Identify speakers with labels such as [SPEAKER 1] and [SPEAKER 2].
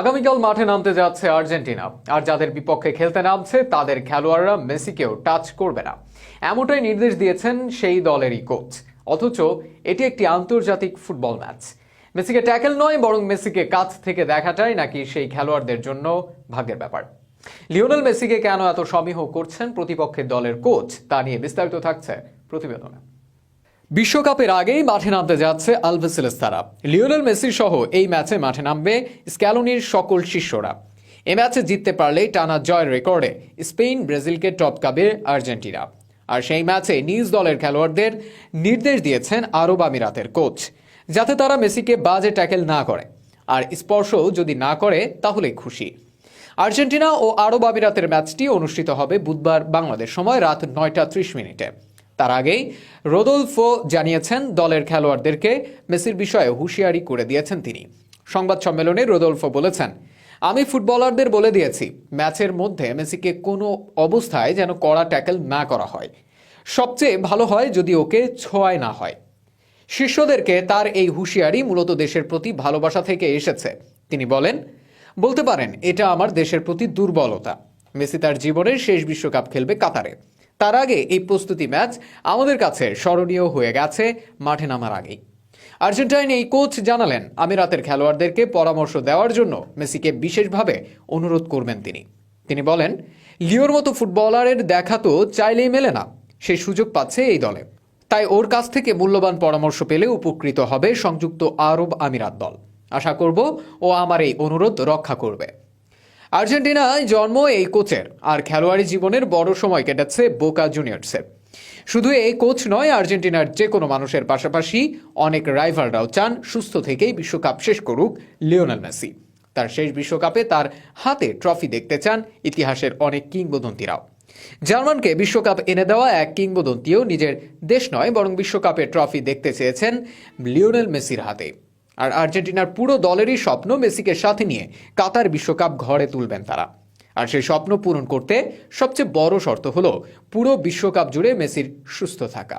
[SPEAKER 1] আগামীকাল মাঠে নামতে যাচ্ছে আর্জেন্টিনা, আর যাদের বিপক্ষে খেলতে নামছে তাদের খেলোয়াড়রা মেসিকেও টাচ করবে না, এমনটাই নির্দেশ দিয়েছেন সেই দলেরই কোচ। অথচ এটি একটি আন্তর্জাতিক ফুটবল ম্যাচ। মেসিকে ট্যাকেল নয়, বরং মেসিকে কাছ থেকে দেখাটাই নাকি সেই খেলোয়াড়দের জন্য ভাগ্যের ব্যাপার। লিওনেল মেসিকে কেন এত সমীহ করছেন প্রতিপক্ষের দলের কোচ, তা নিয়ে বিস্তারিত থাকছে প্রতিবেদনে। বিশ্বকাপের আগেই মাঠে নামতে যাচ্ছে আলভেসেলেস তারা। লিওনেল মেসি সহ এই ম্যাচে মাঠে নামবে স্ক্যালোনির সকল শিষ্যরা। এ ম্যাচে জিততে পারলেই টানা জয়ের রেকর্ডে স্পেন ব্রাজিলকে টপকাবে আর্জেন্টিনা। আর সেই ম্যাচে নিজ দলের খেলোয়াড়দের নির্দেশ দিয়েছেন আরব আমিরাতের কোচ, যাতে তারা মেসিকে বাজে ট্যাকেল না করে, আর স্পর্শও যদি না করে তাহলে খুশি। আর্জেন্টিনা ও আরব আমিরাতের ম্যাচটি অনুষ্ঠিত হবে বুধবার বাংলাদেশ সময় রাত 9:30। তার আগেই রোদলফো জানিয়েছেন দলের খেলোয়াড়দেরকে মেসির বিষয়ে হুঁশিয়ারি করে দিয়েছেন তিনি। সংবাদ সম্মেলনে রোদলফো বলেছেন, আমি ফুটবলারদের বলে দিয়েছি ম্যাচের মধ্যে মেসিকে কোনো অবস্থায় যেন কড়া ট্যাকেল না করা হয়। সবচেয়ে ভালো হয় যদি ওকে ছোঁয়ায় না হয়। শিষ্যদেরকে তার এই হুঁশিয়ারি মূলত দেশের প্রতি ভালোবাসা থেকে এসেছে। তিনি বলেন, বলতে পারেন এটা আমার দেশের প্রতি দুর্বলতা। মেসি তার জীবনের শেষ বিশ্বকাপ খেলবে কাতারে। তার আগে এই প্রস্তুতি ম্যাচ আমাদের কাছে স্মরণীয় হয়ে গেছে মাঠে নামার আগেই। আর্জেন্টাইন এই কোচ জানালেন, আমিরাতের খেলোয়াড়দেরকে পরামর্শ দেওয়ার জন্য মেসিকে বিশেষভাবে অনুরোধ করবেন তিনি বলেন, লিওর মতো ফুটবলারের দেখা তো চাইলেই মেলে না, সেই সুযোগ পাচ্ছে এই দলে। তাই ওর কাছ থেকে মূল্যবান পরামর্শ পেলে উপকৃত হবে সংযুক্ত আরব আমিরাত দল। আশা করব ও আমার এই অনুরোধ রক্ষা করবে। আর্জেন্টিনায় জন্ম এই কোচের, আর খেলোয়াড়ি জীবনের বড় সময় কেটেছে বোকা জুনিয়র্সের। শুধু এই কোচ নয়, আর্জেন্টিনার যে কোনো মানুষের পাশাপাশি অনেক রাইভালরাও চান সুস্থ থেকেই বিশ্বকাপ শেষ করুক লিওনেল মেসি। তার শেষ বিশ্বকাপে তার হাতে ট্রফি দেখতে চান ইতিহাসের অনেক কিংবদন্তিরাও। জার্মানকে বিশ্বকাপ এনে দেওয়া এক কিংবদন্তিও নিজের দেশ নয়, বরং বিশ্বকাপের ট্রফি দেখতে চেয়েছেন লিওনেল মেসির হাতে। আর আর্জেন্টিনার পুরো দলেরই স্বপ্ন মেসিকে সাথে নিয়ে কাতার বিশ্বকাপ ঘরে তুলবেন তারা। আর সেই স্বপ্ন পূরণ করতে সবচেয়ে বড় শর্ত হলো পুরো বিশ্বকাপ জুড়ে মেসির সুস্থ থাকা।